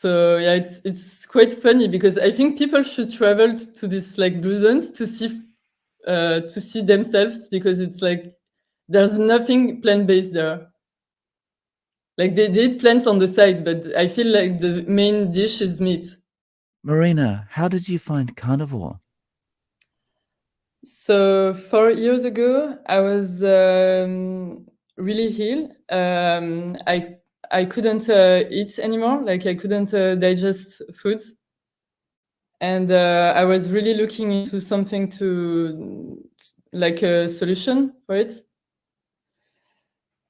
So yeah, it's quite funny because I think people should travel to these like blue zones to see themselves, because it's like there's nothing plant-based there. Like they eat plants on the side, but I feel like the main dish is meat. Marina, how did you find carnivore? So 4 years ago, I was really ill. I couldn't eat anymore. Like I couldn't digest foods, and I was really looking into something like a solution for it.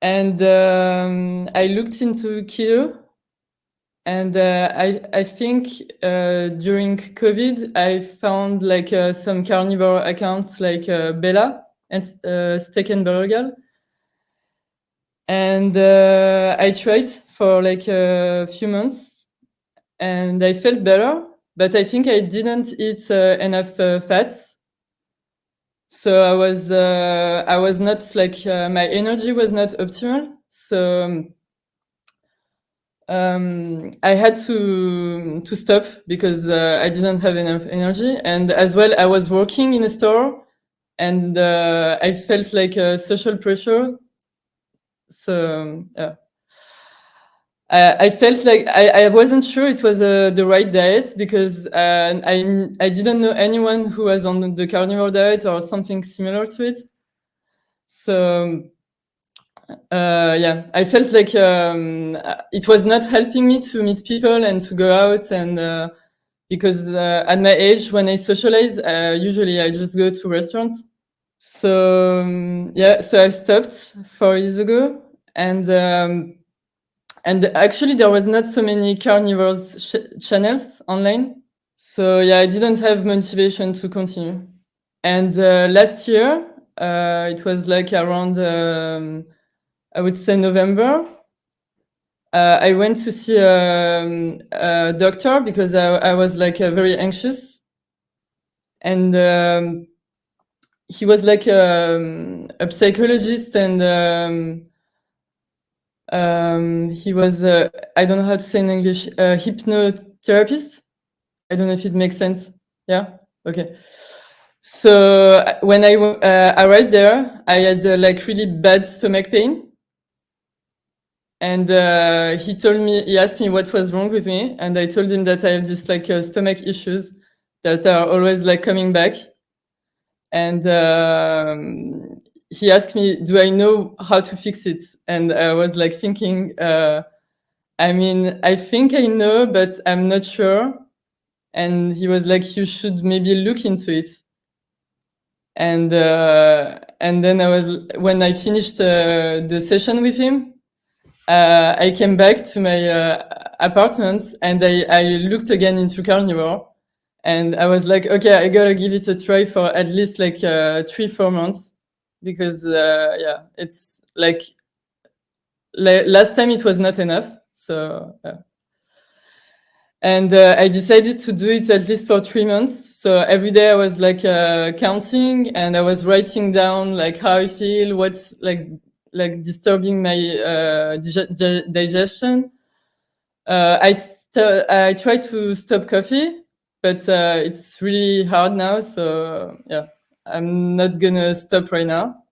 And I looked into keto, and I think during COVID I found like some carnivore accounts like Bella and Steak and Burger, and I tried for like a few months, and I felt better, but I think I didn't eat enough fats. So I was not like my energy was not optimal. So I had to stop because I didn't have enough energy, and as well I was working in a store, and I felt like a social pressure. So yeah. I felt like I wasn't sure it was the right diet, because I didn't know anyone who was on the carnivore diet or something similar to it. So yeah, I felt like it was not helping me to meet people and to go out, and because at my age, when I socialize, usually I just go to restaurants. So yeah, so I stopped 4 years ago, and actually there was not so many carnivores channels online. So yeah, I didn't have motivation to continue. And last year, it was like around I would say November. I went to see a doctor because I was like very anxious, and he was like a psychologist, and he was I don't know how to say in English, hypnotherapist. I don't know if it makes sense. Yeah. Okay. So when I arrived there, I had like really bad stomach pain. And he asked me what was wrong with me. And I told him that I have this like stomach issues that are always like coming back. And he asked me, do I know how to fix it? And I was like thinking, I mean, I think I know, but I'm not sure. And he was like, you should maybe look into it. And then when I finished the session with him, I came back to my apartment, and I looked again into carnivore, and I was like, okay, I gotta give it a try for at least like 3-4 months, because yeah, it's like last time it was not enough. So and I decided to do it at least for 3 months. So every day I was like counting, and I was writing down like how I feel, what's like disturbing my digestion. I try to stop coffee, but it's really hard now. So yeah, I'm not gonna stop right now.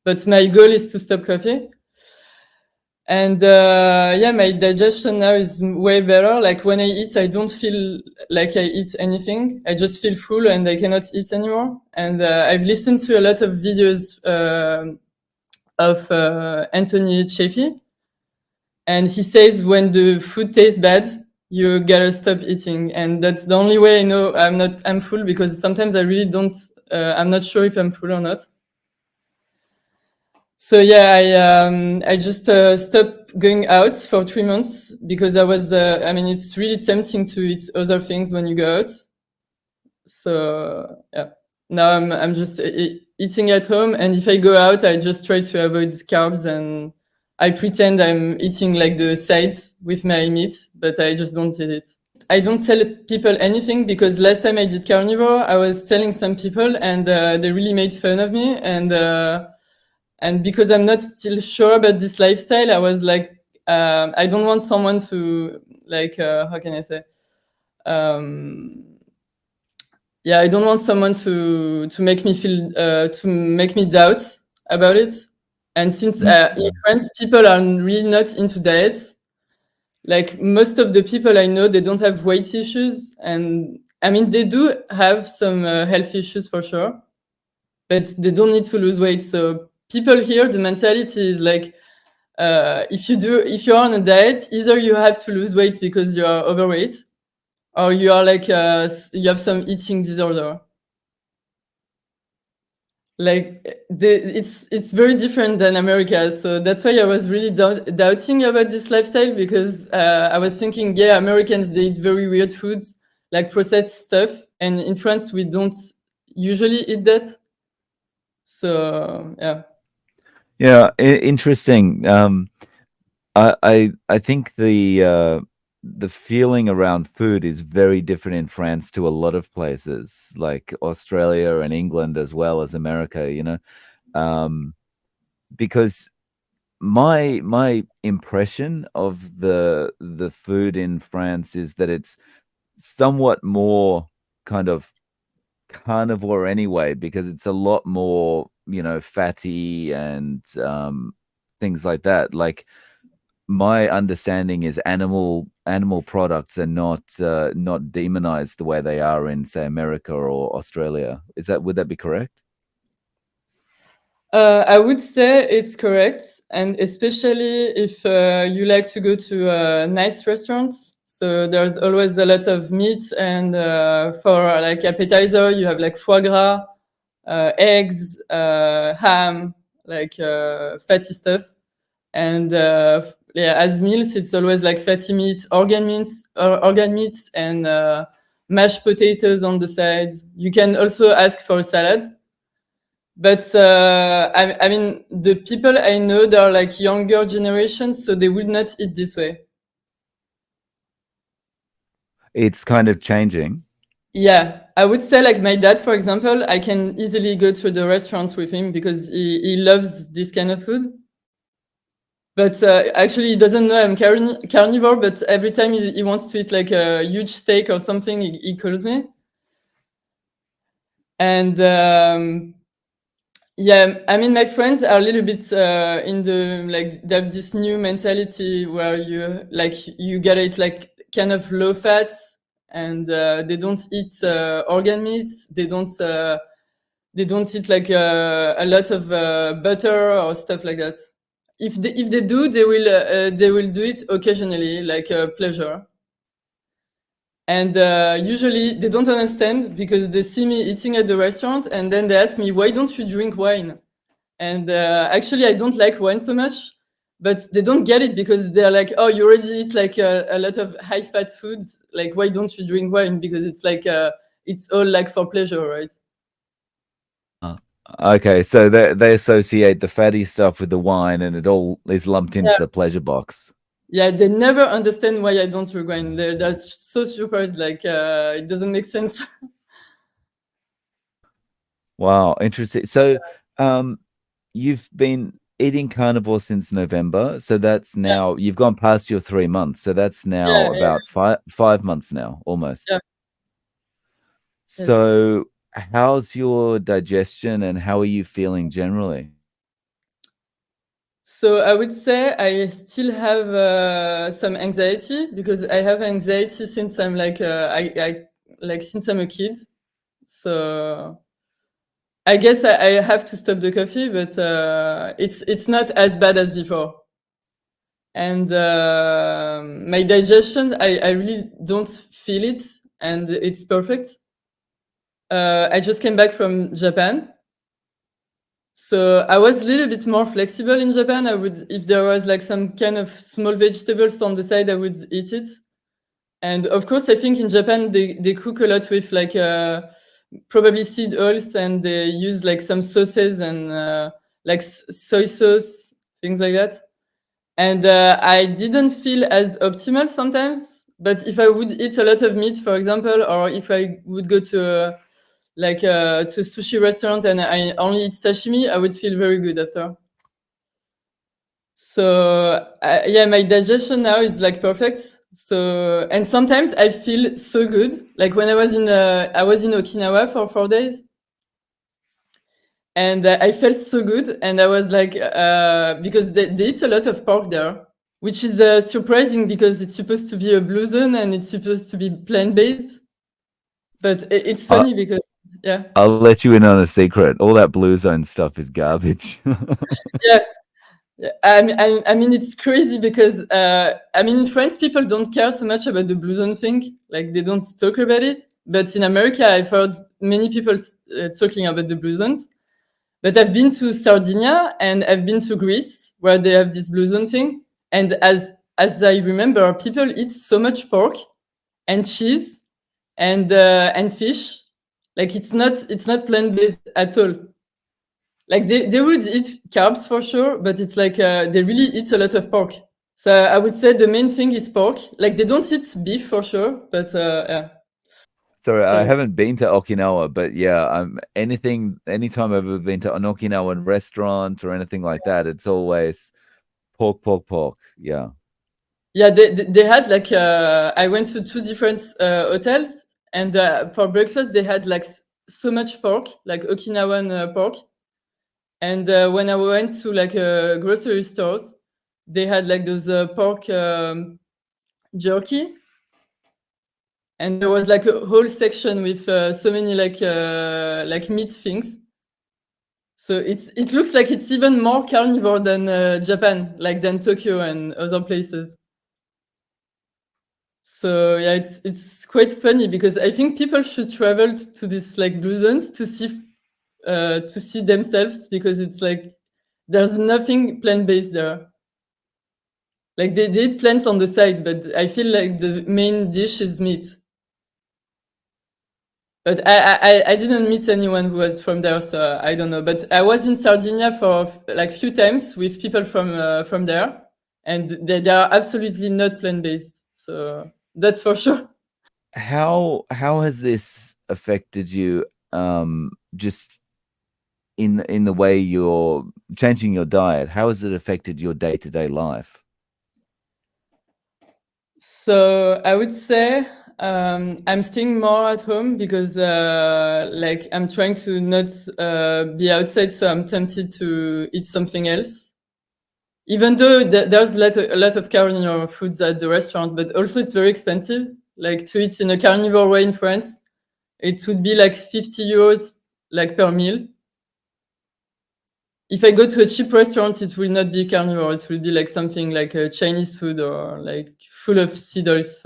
But my goal is to stop coffee. And yeah, my digestion now is way better. Like when I eat, I don't feel like I eat anything. I just feel full and I cannot eat anymore. And I've listened to a lot of videos of Anthony Chaffee. And he says when the food tastes bad, you gotta stop eating. And that's the only way I know I'm full, because sometimes I really don't, I'm not sure if I'm full or not. So yeah, I just stopped going out for 3 months, because I mean, it's really tempting to eat other things when you go out. So yeah, now I'm just eating at home, and if I go out, I just try to avoid carbs, and I pretend I'm eating like the sides with my meat, but I just don't eat it. I don't tell people anything, because last time I did carnivore, I was telling some people, and they really made fun of me, and because I'm not still sure about this lifestyle, I was like, I don't want someone to like how can I say? Yeah, I don't want someone to make me feel to make me doubt about it. And since in France people are really not into diets, like most of the people I know, they don't have weight issues, and I mean they do have some health issues for sure, but they don't need to lose weight. So people here, the mentality is like, if you're on a diet, either you have to lose weight because you're overweight, or you are like you have some eating disorder. Like it's very different than America, so that's why I was really doubting about this lifestyle, because I was thinking, yeah, Americans, they eat very weird foods like processed stuff, and in France we don't usually eat that. So yeah. Yeah, interesting. I think the feeling around food is very different in France to a lot of places, like Australia and England as well as America. Because my impression of the food in France is that it's somewhat more kind of carnivore anyway, because it's a lot more, fatty and things like that. Like my understanding is animal products are not demonized the way they are in, say, America or Australia. Would that be correct? I would say it's correct, and especially if you like to go to nice restaurants. So there's always a lot of meat, and for like appetizer, you have like foie gras, eggs, ham, like fatty stuff. And yeah, as meals, it's always like fatty meat, organ meats, and mashed potatoes on the side. You can also ask for a salad. But I mean, the people I know, they're like younger generations, so they would not eat this way. It's kind of changing. Yeah, I would say like my dad, for example, I can easily go to the restaurants with him because he loves this kind of food. But actually, he doesn't know I'm carnivore, but every time he wants to eat like a huge steak or something, he calls me. And yeah, I mean, my friends are a little bit in the like they have this new mentality where you gotta eat like kind of low fat, and they don't eat organ meat. They don't eat like a lot of butter or stuff like that. If they do, they will do it occasionally, like pleasure. And usually they don't understand because they see me eating at the restaurant, and then they ask me, "Why don't you drink wine?" And actually, I don't like wine so much, but they don't get it because they're like, "Oh, you already eat like a lot of high fat foods. Like, why don't you drink wine?" Because it's like it's all like for pleasure, right? Uh, okay, so they associate the fatty stuff with the wine, and it all is lumped into Yeah, the pleasure box. yeah. They never understand why I don't drink wine. They're so surprised. Like it doesn't make sense. Wow, interesting. So, you've been eating carnivore since November, so that's Yeah, now you've gone past your 3 months, so that's now yeah, yeah, about five months now, almost. yeah. Yes. So, how's your digestion and how are you feeling generally? So I would say I still have some anxiety because I have anxiety since I'm like I like since I'm a kid. So I guess I have to stop the coffee, but it's not as bad as before. And my digestion, I really don't feel it, and it's perfect. I just came back from Japan. So I was a little bit more flexible in Japan. I would, if there was like some kind of small vegetables on the side, I would eat it. And of course, I think in Japan they cook a lot with like probably seed oils, and they use like some sauces and like soy sauce, things like that. And I didn't feel as optimal sometimes. But if I would eat a lot of meat, for example, or if I would go to a sushi restaurant and I only eat sashimi, I would feel very good after. So yeah, my digestion now is like perfect. So, and sometimes I feel so good. Like when I was in Okinawa for 4 days, and I felt so good. And I was like, because they eat a lot of pork there, which is surprising because it's supposed to be a blue zone and it's supposed to be plant based. But it's I, funny because yeah, I'll let you in on a secret. All that blue zone stuff is garbage. yeah. Yeah, I mean, it's crazy because I mean, in France, people don't care so much about the blue zone thing. Like they don't talk about it. But in America, I've heard many people talking about the blue zones. But I've been to Sardinia and I've been to Greece where they have this blue zone thing. And as I remember, people eat so much pork and cheese and fish. Like it's not plant based at all. Like they would eat carbs for sure, but it's like they really eat a lot of pork. So I would say the main thing is pork. Like they don't eat beef for sure, but yeah. Sorry, I So haven't been to Okinawa, but yeah, anytime I've ever been to an Okinawan restaurant or anything like that, it's always pork, pork, pork. Yeah. yeah, they had like I went to two different hotels, and for breakfast they had like so much pork, like Okinawan pork. And when I went to like grocery stores, they had like those pork jerky, and there was like a whole section with so many like meat things. So it looks like it's even more carnivore than Japan, like than Tokyo and other places. So yeah, it's quite funny because I think people should travel to these like blue zones to see themselves, because it's like there's nothing plant based there. Like they eat plants on the side, but I feel like the main dish is meat. But I didn't meet anyone who was from there, so I don't know. But I was in Sardinia for like few times with people from there, and they are absolutely not plant based. So that's for sure. How has this affected you just in the way you're changing your diet? How has it affected your day-to-day life? So I would say I'm staying more at home because like I'm trying to not be outside, so I'm tempted to eat something else. Even though there's a lot of carnivore foods at the restaurant, but also it's very expensive. Like to eat in a carnivore way in France, it would be like 50 euros like per meal. If I go to a cheap restaurant, it will not be carnivore. It will be like something like a Chinese food or like full of seed oils.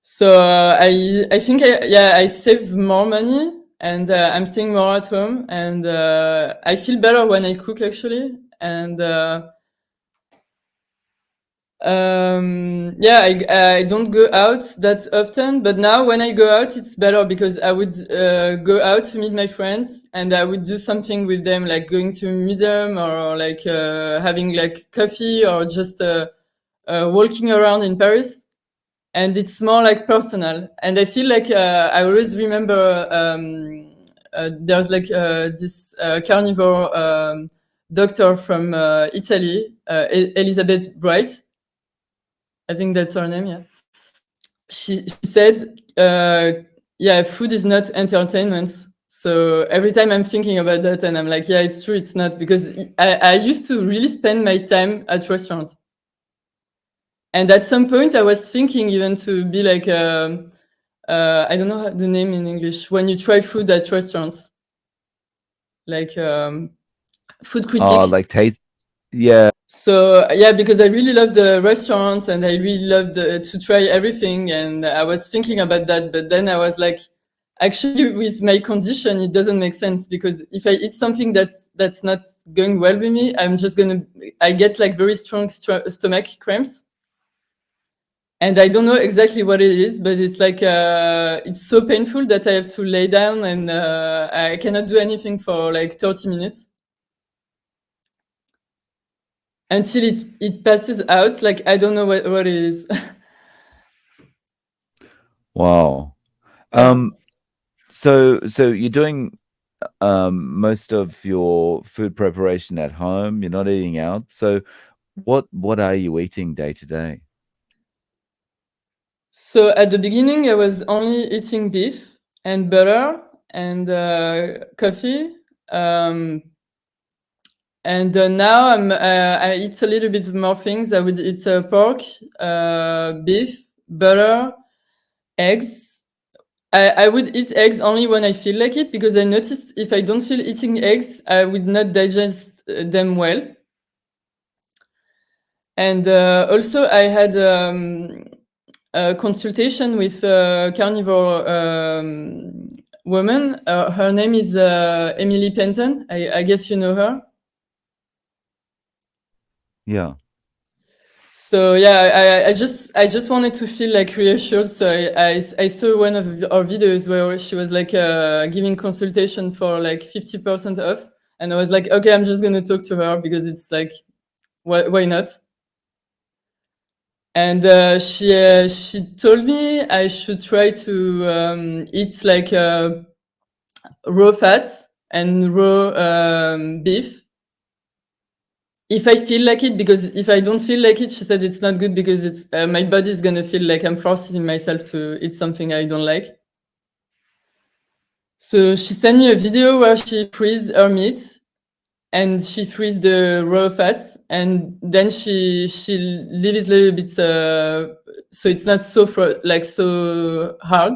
So I think I save more money, and I'm staying more at home, and I feel better when I cook actually. And yeah, I don't go out that often, but now when I go out, it's better because I would go out to meet my friends and I would do something with them, like going to a museum or like having like coffee or just walking around in Paris. And it's more like personal. And I feel like I always remember there's like this carnivore doctor from Italy, Elizabeth Bright. I think that's her name. Yeah. She said, yeah, food is not entertainment. So every time I'm thinking about that, and I'm like, yeah, it's true, it's not, because I used to really spend my time at restaurants. And at some point, I was thinking even to be like, I don't know the name in English, when you try food at restaurants, like food Oh, critic. like taste. Yeah. So yeah, because I really love the restaurants and I really love to try everything, and I was thinking about that, but then I was like, actually, with my condition, it doesn't make sense, because if I eat something that's not going well with me, I get like very strong stomach cramps, and I don't know exactly what it is, but it's like it's so painful that I have to lay down and I cannot do anything for like 30 minutes until it passes out. Like I don't know what it is. Wow. Yeah. So you're doing most of your food preparation at home. You're not eating out. So what are you eating day to day? So at the beginning, I was only eating beef and butter and coffee. Um, and now I eat a little bit more things. I would eat pork, beef, butter, eggs. I would eat eggs only when I feel like it, because I noticed if I don't feel eating eggs, I would not digest them well. And also, I had a consultation with a carnivore woman. Her name is Emily Penton. I guess you know her. Yeah. So yeah, I just wanted to feel like reassured. So I saw one of our videos where she was like giving consultation for like 50% off, and I was like, okay, I'm just gonna talk to her because it's like, why not? And she told me I should try to eat like raw fat and raw beef if I feel like it, because if I don't feel like it, she said it's not good because it's my body is gonna feel like I'm forcing myself to eat something I don't like. So she sent me a video where she frees her meat and she frees the raw fats, and then she leave it a little bit so it's not so like so hard,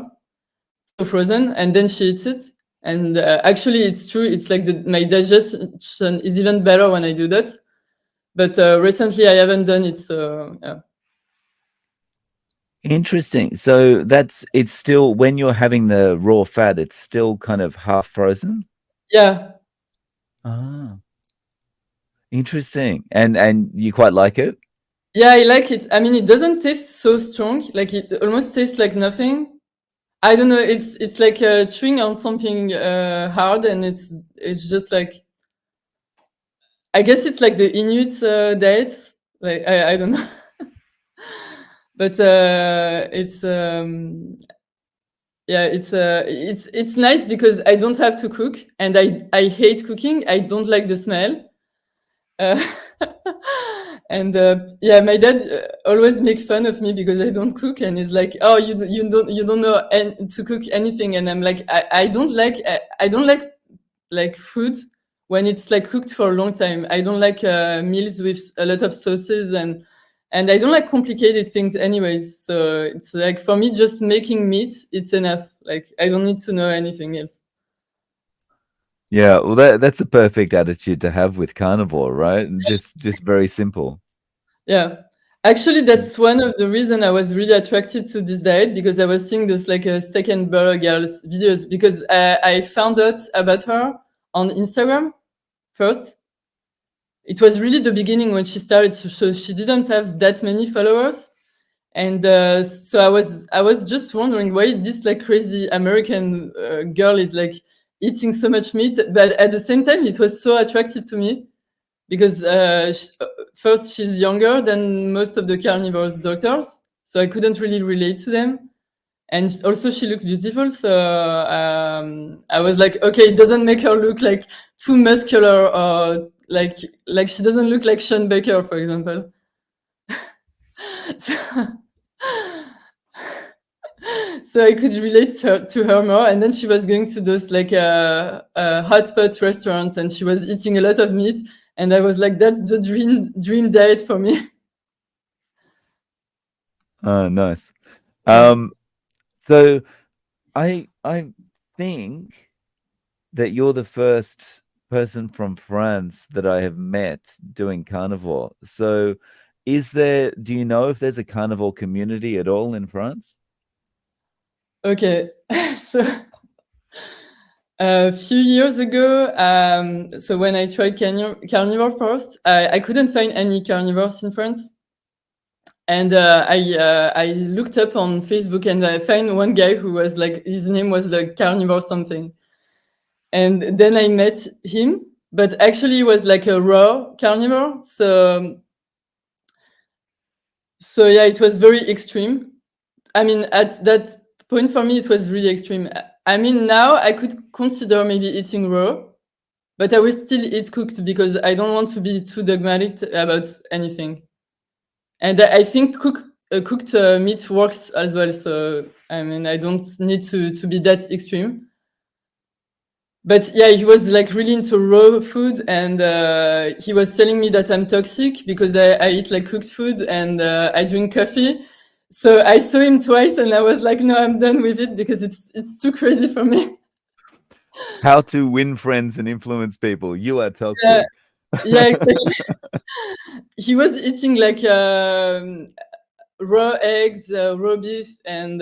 so frozen, and then she eats it. And actually, it's true. It's like my digestion is even better when I do that. But recently, I haven't done it. So yeah. Interesting. So it's still, when you're having the raw fat, it's still kind of half frozen? Yeah. Ah, interesting. And you quite like it? Yeah, I like it. I mean, it doesn't taste so strong. Like it almost tastes like nothing. I don't know. It's like chewing on something hard, and it's just like, I guess it's like the Inuit diet. Like I don't know, but it's yeah, it's nice because I don't have to cook, and I hate cooking. I don't like the smell. Uh, and yeah, my dad always make fun of me because I don't cook, and he's like, "Oh, you don't know to cook anything." And I'm like, I don't like I don't like food when it's like cooked for a long time. I don't like meals with a lot of sauces, and I don't like complicated things anyways. So it's like for me, just making meat, it's enough. Like I don't need to know anything else. Yeah, well that's a perfect attitude to have with carnivore, right? And just very simple. Yeah. Actually, that's one of the reason I was really attracted to this diet, because I was seeing those like steak and burger girls videos, because I found out about her on Instagram first. It was really the beginning when she started, so she didn't have that many followers. And so I was just wondering why this like crazy American girl is like eating so much meat, but at the same time, it was so attractive to me because first she's younger than most of the carnivores doctors, so I couldn't really relate to them, and also she looks beautiful. So I was like, okay, it doesn't make her look like too muscular, or like she doesn't look like Sean Baker, for example. so, so I could relate to her more. And then she was going to those like hot pot restaurants, and she was eating a lot of meat. And I was like, that's the dream diet for me. Oh, nice. Yeah. So I think that you're the first person from France that I have met doing carnivore. So do you know if there's a carnivore community at all in France? Okay. So a few years ago, so when I tried carnivore first, I couldn't find any carnivores in France. And I looked up on Facebook, and I found one guy who was like, his name was like carnivore something. And then I met him, but actually he was like a raw carnivore. So yeah, it was very extreme. I mean, at that point for me, it was really extreme. I mean, now I could consider maybe eating raw, but I will still eat cooked because I don't want to be too dogmatic about anything. And I think cooked meat works as well. So I mean, I don't need to be that extreme. But yeah, he was like really into raw food, and he was telling me that I'm toxic because I eat like cooked food and I drink coffee. So I saw him twice, and I was like, no, I'm done with it because it's too crazy for me. How to win friends and influence people. You are Yeah, toxic. yeah, exactly. He was eating like raw eggs, raw beef, and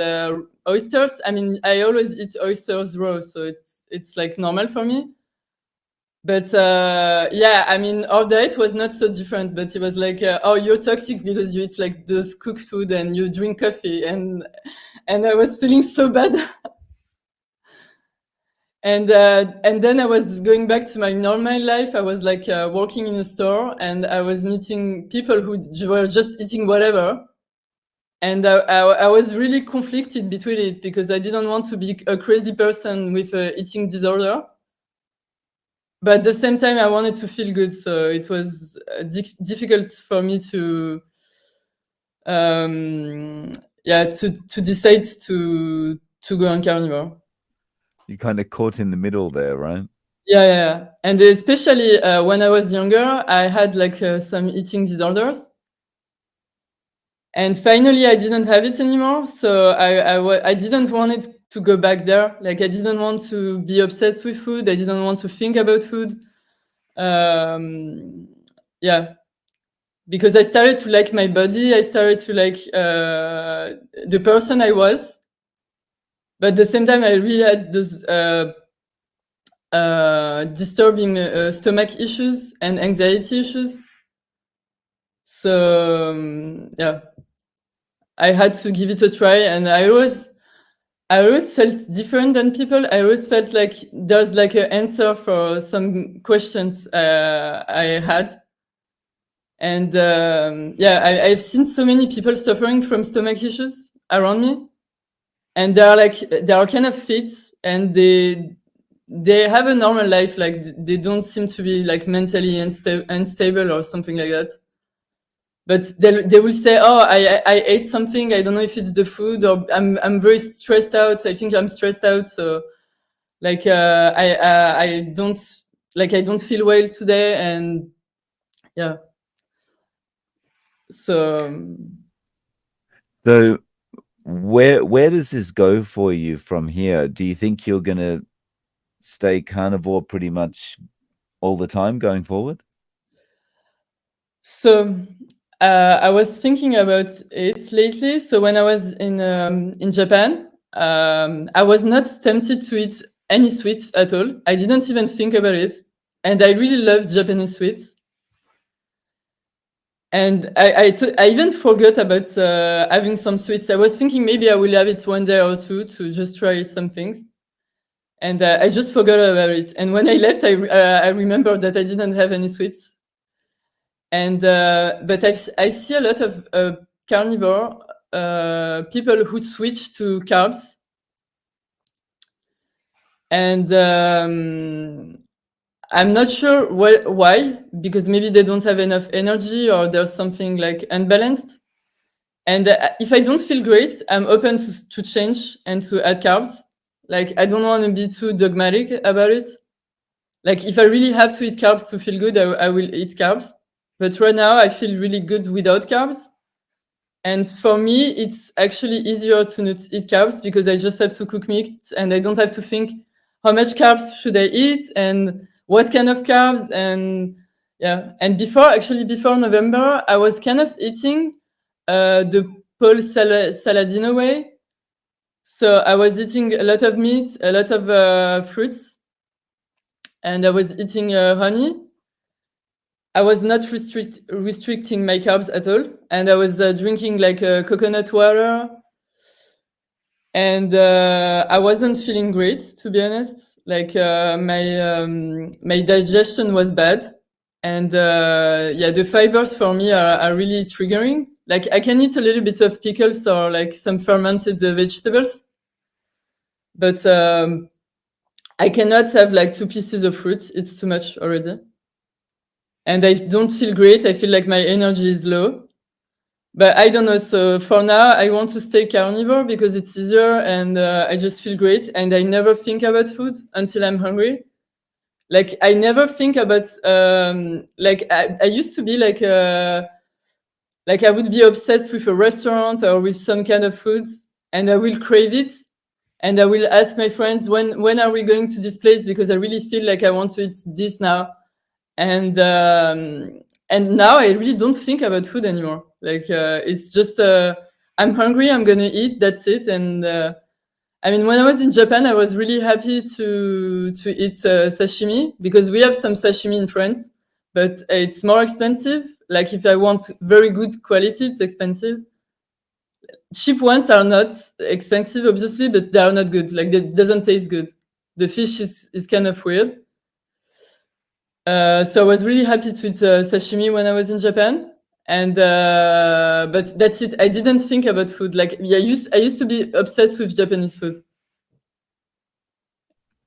oysters. I mean, I always eat oysters raw, so it's like normal for me. But yeah, I mean, our diet was not so different. But he was like, "Oh, you're toxic because you eat like those cooked food and you drink coffee," and I was feeling so bad. And then I was going back to my normal life. I was like working in a store, and I was meeting people who were just eating whatever. And I was really conflicted between it because I didn't want to be a crazy person with a eating disorder, but at the same time I wanted to feel good. So it was difficult for me to yeah, to decide to go on carnivore. You kind of caught in the middle there, right? Yeah. And especially when I was younger, I had like some eating disorders. And finally, I didn't have it anymore. So I didn't want it to go back there. Like, I didn't want to be obsessed with food. I didn't want to think about food. Yeah, because I started to like my body. I started to like the person I was. But at the same time, I really had those disturbing stomach issues and anxiety issues. So yeah, I had to give it a try, and I always felt different than people. I always felt like there's like an answer for some questions I had. And yeah, I've seen so many people suffering from stomach issues around me, and they are kind of fit, and they have a normal life. Like, they don't seem to be like mentally unstable or something like that. But they will say, "Oh, I ate something. I don't know if it's the food, or I'm very stressed out. I think I'm stressed out. So like I don't I don't feel well today." And yeah, so So where does this go for you from here? Do you think you're gonna stay carnivore pretty much all the time going forward? so I was thinking about it lately. So when I was in Japan, I was not tempted to eat any sweets at all. I didn't even think about it, and I really love Japanese sweets. And I even forgot about having some sweets. I was thinking maybe I will have it one day or two to just try some things. And I just forgot about it. And when I left, I remembered that I didn't have any sweets. And but I see a lot of carnivore people who switch to carbs. And I'm not sure why, because maybe they don't have enough energy or there's something like unbalanced. And if I don't feel great, I'm open to change and to add carbs. Like, I don't want to be too dogmatic about it. Like, if I really have to eat carbs to feel good, I will eat carbs. But right now, I feel really good without carbs. And for me, it's actually easier to not eat carbs because I just have to cook meat and I don't have to think how much carbs should I eat and what kind of carbs. And yeah, and before November, I was kind of eating the Paul Saladino way. So I was eating a lot of meat, a lot of fruits, and I was eating honey. I was not restricting my carbs at all, and I was drinking like coconut water, and I wasn't feeling great, to be honest. Like my digestion was bad, and yeah, the fibers for me are really triggering. Like, I can eat a little bit of pickles or like some fermented vegetables, but I cannot have like 2 pieces of fruit. It's too much already. And I don't feel great. I feel like my energy is low. But I don't know. So for now, I want to stay carnivore because it's easier and I just feel great. And I never think about food until I'm hungry. Like I never think about like I used to be like I would be obsessed with a restaurant or with some kind of foods, and I will crave it, and I will ask my friends when are we going to this place because I really feel like I want to eat this now, and now I really don't think about food anymore. Like it's just I'm hungry, I'm gonna eat, that's it, and I mean, when I was in Japan, I was really happy to eat sashimi because we have some sashimi in France, but it's more expensive. Like if I want very good quality, it's expensive. Cheap ones are not expensive, obviously, but they are not good. Like it doesn't taste good. The fish is kind of weird. So I was really happy to eat sashimi when I was in Japan. And but that's it. I didn't think about food. Like I used to be obsessed with Japanese food.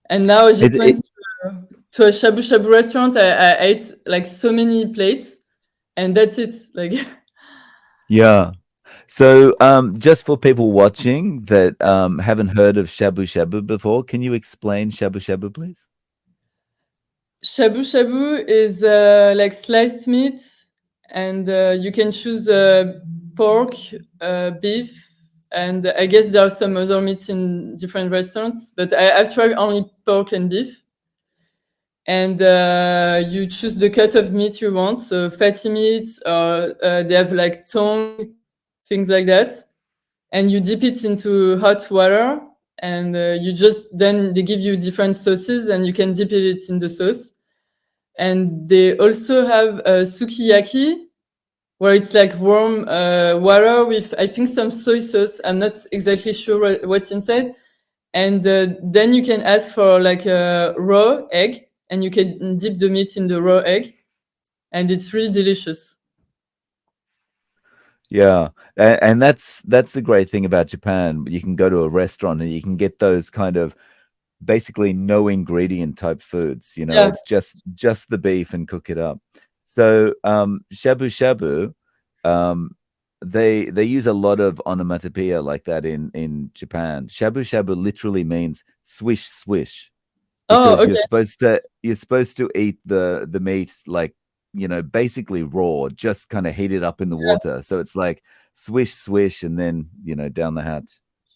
And now I just went to a shabu shabu restaurant. I ate like so many plates, and that's it. Like, Yeah. So, just for people watching that haven't heard of shabu shabu before, can you explain shabu shabu, please? shabu shabu is like sliced meat, and you can choose pork, beef, and I guess there are some other meats in different restaurants. But I've tried only pork and beef. And you choose the cut of meat you want, so fatty meat, or they have like tongue, things like that, and you dip it into hot water, and you just then they give you different sauces, and you can dip it in the sauce. And they also have sukiyaki, where it's like warm water with I think some soy sauce. I'm not exactly sure what's inside, and then you can ask for like a raw egg, and you can dip the meat in the raw egg, and it's really delicious. Yeah, and that's the great thing about Japan. You can go to a restaurant and you can get those kind of basically no ingredient type foods. You know, Yeah. it's just the beef and cook it up. So, shabu shabu, um, they use a lot of onomatopoeia like that in Japan. Shabu shabu literally means swish swish, Oh, because okay. you're supposed to eat the meat like, you know, basically raw, just kind of heat it up in the Yeah. water. So it's like swish swish and then, you know, down the hatch.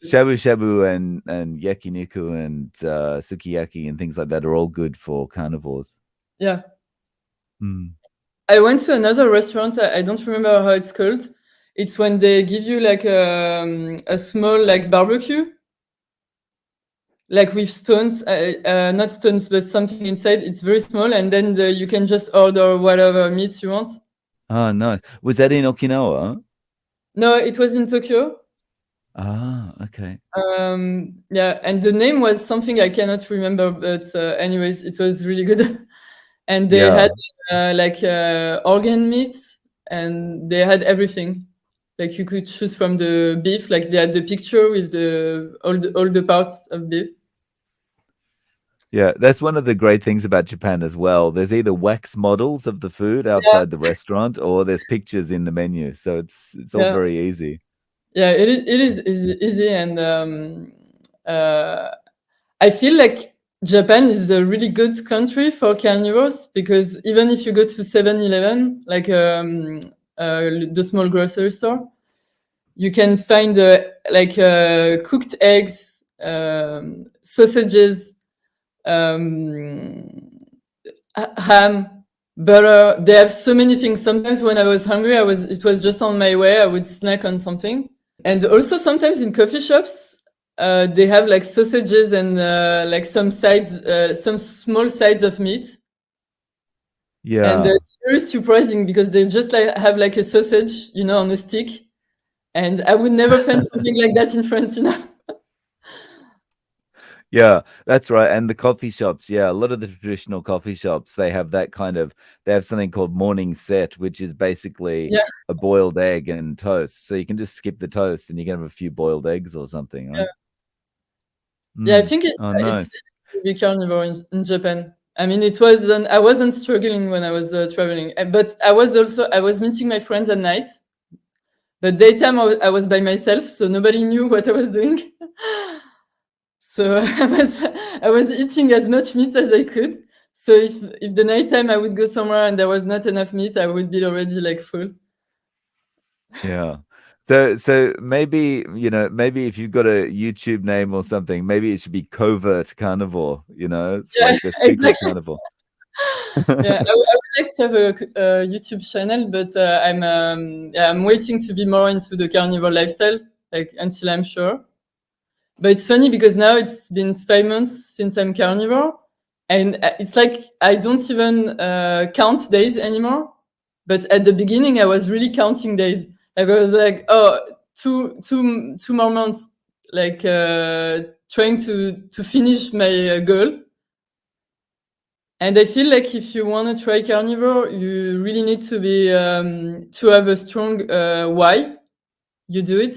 Shabu shabu and yakiniku and sukiyaki and things like that are all good for carnivores. Yeah. Mm. I went to another restaurant. I don't remember how it's called. It's when they give you like a small like barbecue, like with stones, not stones, but something inside. It's very small, and then you can just order whatever meat you want. Oh, no. Was that in Okinawa? No, it was in Tokyo. Ah, okay. Yeah, and the name was something I cannot remember, but anyways, it was really good. And they had Yeah. like organ meat, and they had everything. Like you could choose from the beef, like they had the picture with all the parts of beef. Yeah, that's one of the great things about Japan as well. There's either wax models of the food Yeah, outside the restaurant or there's pictures in the menu. So it's all yeah, very easy. yeah. It is easy, and uh, I feel like Japan is a really good country for carnivores because even if you go to 7-Eleven, like the small grocery store, you can find like cooked eggs, sausages, um, ham, butter. They have so many things. Sometimes when I was hungry, it was just on my way. I would snack on something. And also sometimes in coffee shops, they have like sausages and like some sides, some small sides of meat. And Yeah. it's very surprising because they just like have like a sausage, on a stick. And I would never find something like that in France. Yeah, that's right. And the coffee shops, yeah, a lot of the traditional coffee shops, they have something called morning set, which is basically Yeah, a boiled egg and toast. So you can just skip the toast and you can have a few boiled eggs or something, yeah. right? Yeah, I Mm. think Oh no. it's to be carnivore in Japan. I mean, I wasn't struggling when I was traveling, but I was meeting my friends at night. But daytime I was by myself, so nobody knew what I was doing. So I was eating as much meat as I could. So if the nighttime I would go somewhere and there was not enough meat, I would be already like full. Yeah. So maybe, maybe if you've got a YouTube name or something, maybe it should be covert carnivore, it's Yeah, like the secret exactly. carnivore. Yeah, I would like to have a YouTube channel, but I'm waiting to be more into the carnivore lifestyle, like until I'm sure. But it's funny because now it's been 5 months since I'm carnivore, and it's like I don't even count days anymore. But at the beginning, I was really counting days. Like I was like, oh, two more months, like trying to finish my goal. And I feel like if you want to try carnivore, you really need to be to have a strong why you do it.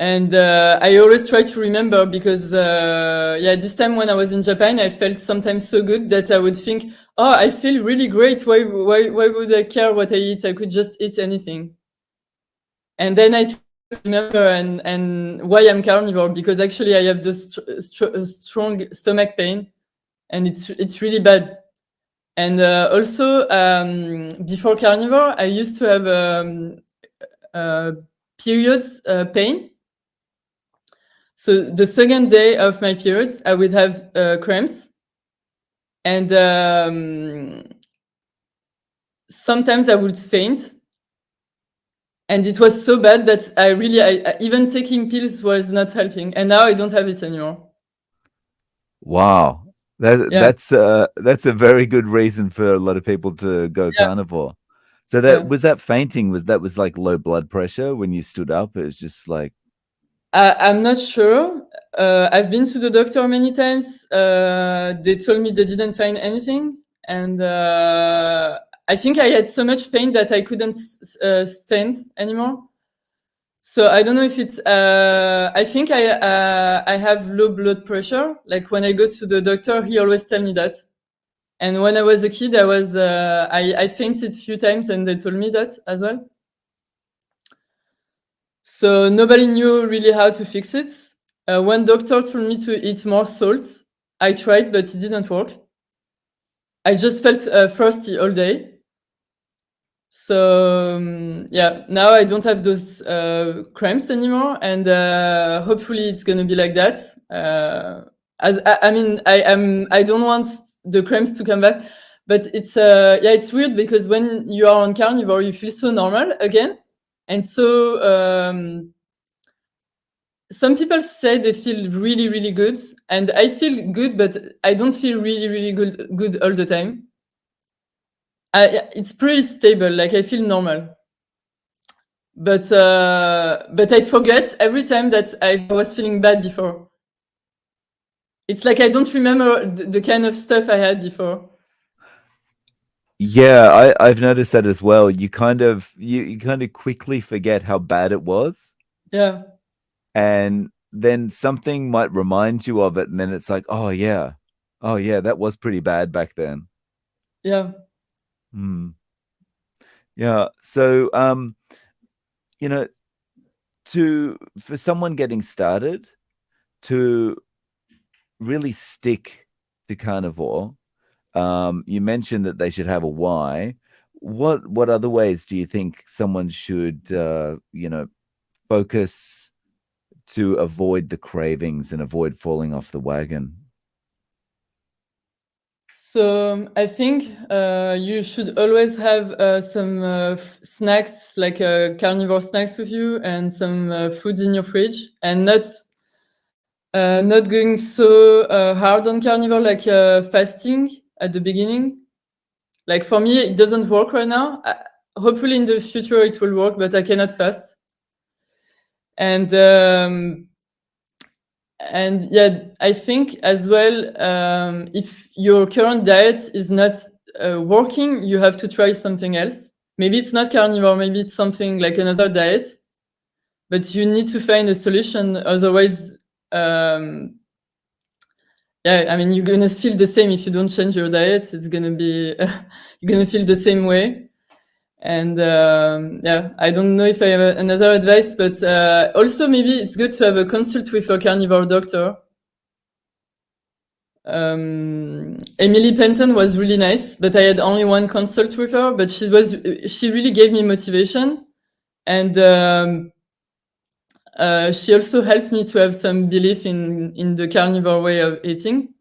And I always try to remember because yeah, this time when I was in Japan, I felt sometimes so good that I would think, oh, I feel really great. Why would I care what I eat? I could just eat anything. And then I try to remember and why I'm carnivore, because actually I have this strong stomach pain, and it's really bad. And also, before carnivore, I used to have uh, periods pain. So the second day of my periods, I would have cramps, and sometimes I would faint. And it was so bad that even taking pills was not helping. And now I don't have it anymore. Wow. Yeah, That's a very good reason for a lot of people to go yeah, carnivore. So yeah. that fainting, was like low blood pressure when you stood up? It was just like, I'm not sure. I've been to the doctor many times. They told me they didn't find anything, and I think I had so much pain that I couldn't stand anymore. So I don't know if it's. I think I have low blood pressure. Like when I go to the doctor, he always tell me that. And when I was a kid, I fainted a few times, and they told me that as well. So nobody knew really how to fix it. One doctor told me to eat more salt. I tried, but it didn't work. I just felt thirsty all day. So yeah, now I don't have those cramps anymore, and hopefully it's gonna be like that. As I mean, I don't want the cramps to come back, but it's yeah, it's weird because when you are on carnivore, you feel so normal again, and so some people say they feel really really good, and I feel good, but I don't feel really really good all the time. It's pretty stable, like I feel normal, but I forget every time that I was feeling bad before. It's like I don't remember the kind of stuff I had before. yeah, I've noticed that as well. You kind of quickly forget how bad it was, Yeah, and then something might remind you of it, and then it's like, oh yeah, that was pretty bad back then. yeah. Hmm. Yeah. So, you know, to for someone getting started to really stick to carnivore, you mentioned that they should have a why. What other ways do you think someone should, focus to avoid the cravings and avoid falling off the wagon? So I think you should always have some snacks, like carnivore snacks with you, and some foods in your fridge, and not going so hard on carnivore, like fasting at the beginning. Like for me, it doesn't work right now. Hopefully in the future it will work, but I cannot fast. And yeah, I think as well, if your current diet is not working, you have to try something else. Maybe it's not carnivore, maybe it's something like another diet, but you need to find a solution. Otherwise, yeah, I mean, you're gonna feel the same if you don't change your diet. It's gonna be you're gonna feel the same way. And yeah, I don't know if I have another advice, but also maybe it's good to have a consult with a carnivore doctor. Emily Penton was really nice, but I had only one consult with her. But she really gave me motivation, and she also helped me to have some belief in the carnivore way of eating.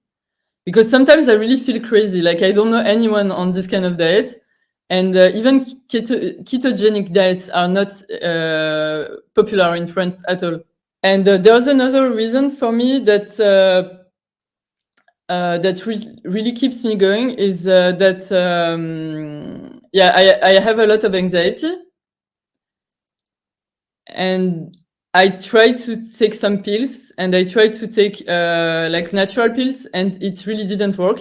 Because sometimes I really feel crazy. Like I don't know anyone on this kind of diet, and even ketogenic diets are not popular in France at all. And there's another reason for me that really keeps me going is that yeah, I have a lot of anxiety, and I tried to take some pills, and I tried to take like natural pills, and it really didn't work.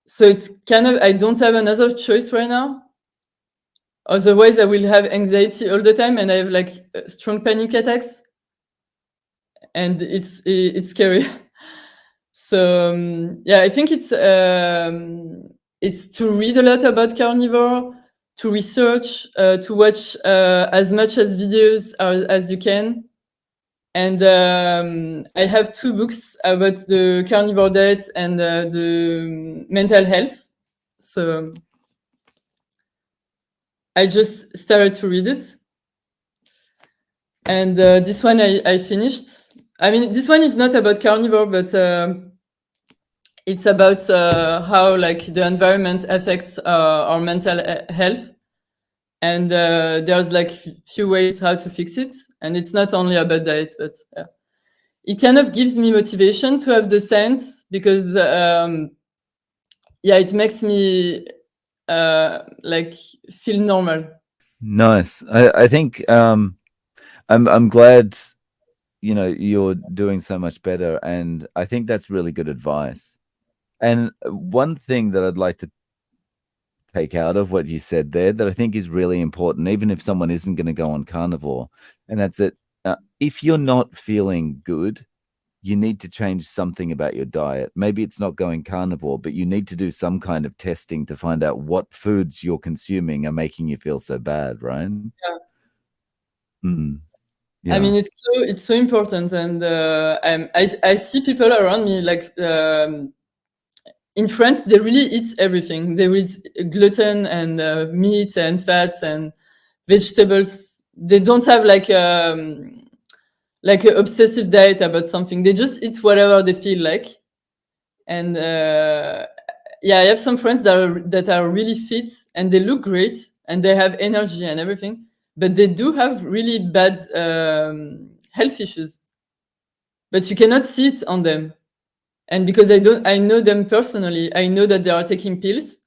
So it's kind of, I don't have another choice right now. Otherwise, I will have anxiety all the time, and I have like strong panic attacks, and it's scary. So yeah, I think it's to read a lot about carnivore, to research, to watch as much as videos as you can. And I have 2 books about the carnivore diet and the mental health. So I just started to read it. And this one I finished. I mean, this one is not about carnivore, but it's about how like the environment affects our mental health. And there's like few ways how to fix it. And it's not only about diet, but yeah. It kind of gives me motivation to have the science, because yeah, it makes me like feel normal. Nice. I think I'm glad you're doing so much better, and I think that's really good advice. And one thing that I'd like to take out of what you said there that I think is really important, even if someone isn't going to go on carnivore, and that's it. If you're not feeling good, you need to change something about your diet. Maybe it's not going carnivore, but you need to do some kind of testing to find out what foods you're consuming are making you feel so bad, right? Yeah. Yeah. I mean, it's so important, and I see people around me like in France, they really eat everything. They eat gluten and meat and fats and vegetables. They don't have like an obsessive diet about something. They just eat whatever they feel like. And yeah, I have some friends that are really fit, and they look great, and they have energy and everything, but they do have really bad health issues. But you cannot see it on them. And because I know them personally, I know that they are taking pills.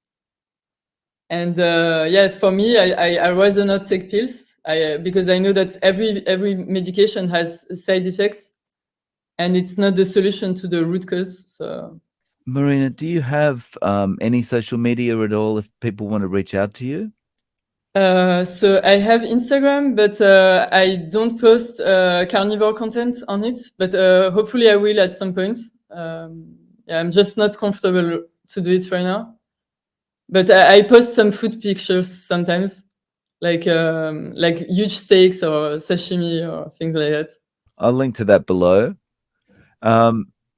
And yeah, for me, I rather not take pills, because I know that every medication has side effects, and it's not the solution to the root cause. So, Marina, do you have any social media at all if people want to reach out to you? so I have Instagram, but I don't post carnivore content on it. But hopefully, I will at some point. Yeah, I'm just not comfortable to do it right now. But I post some food pictures sometimes, like huge steaks or sashimi or things like that. I'll link to that below.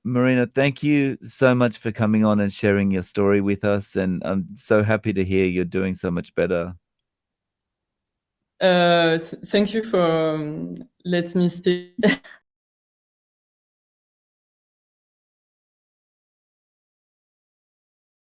Marina, thank you so much for coming on and sharing your story with us. And I'm so happy to hear you're doing so much better. Thank you for letting me speak.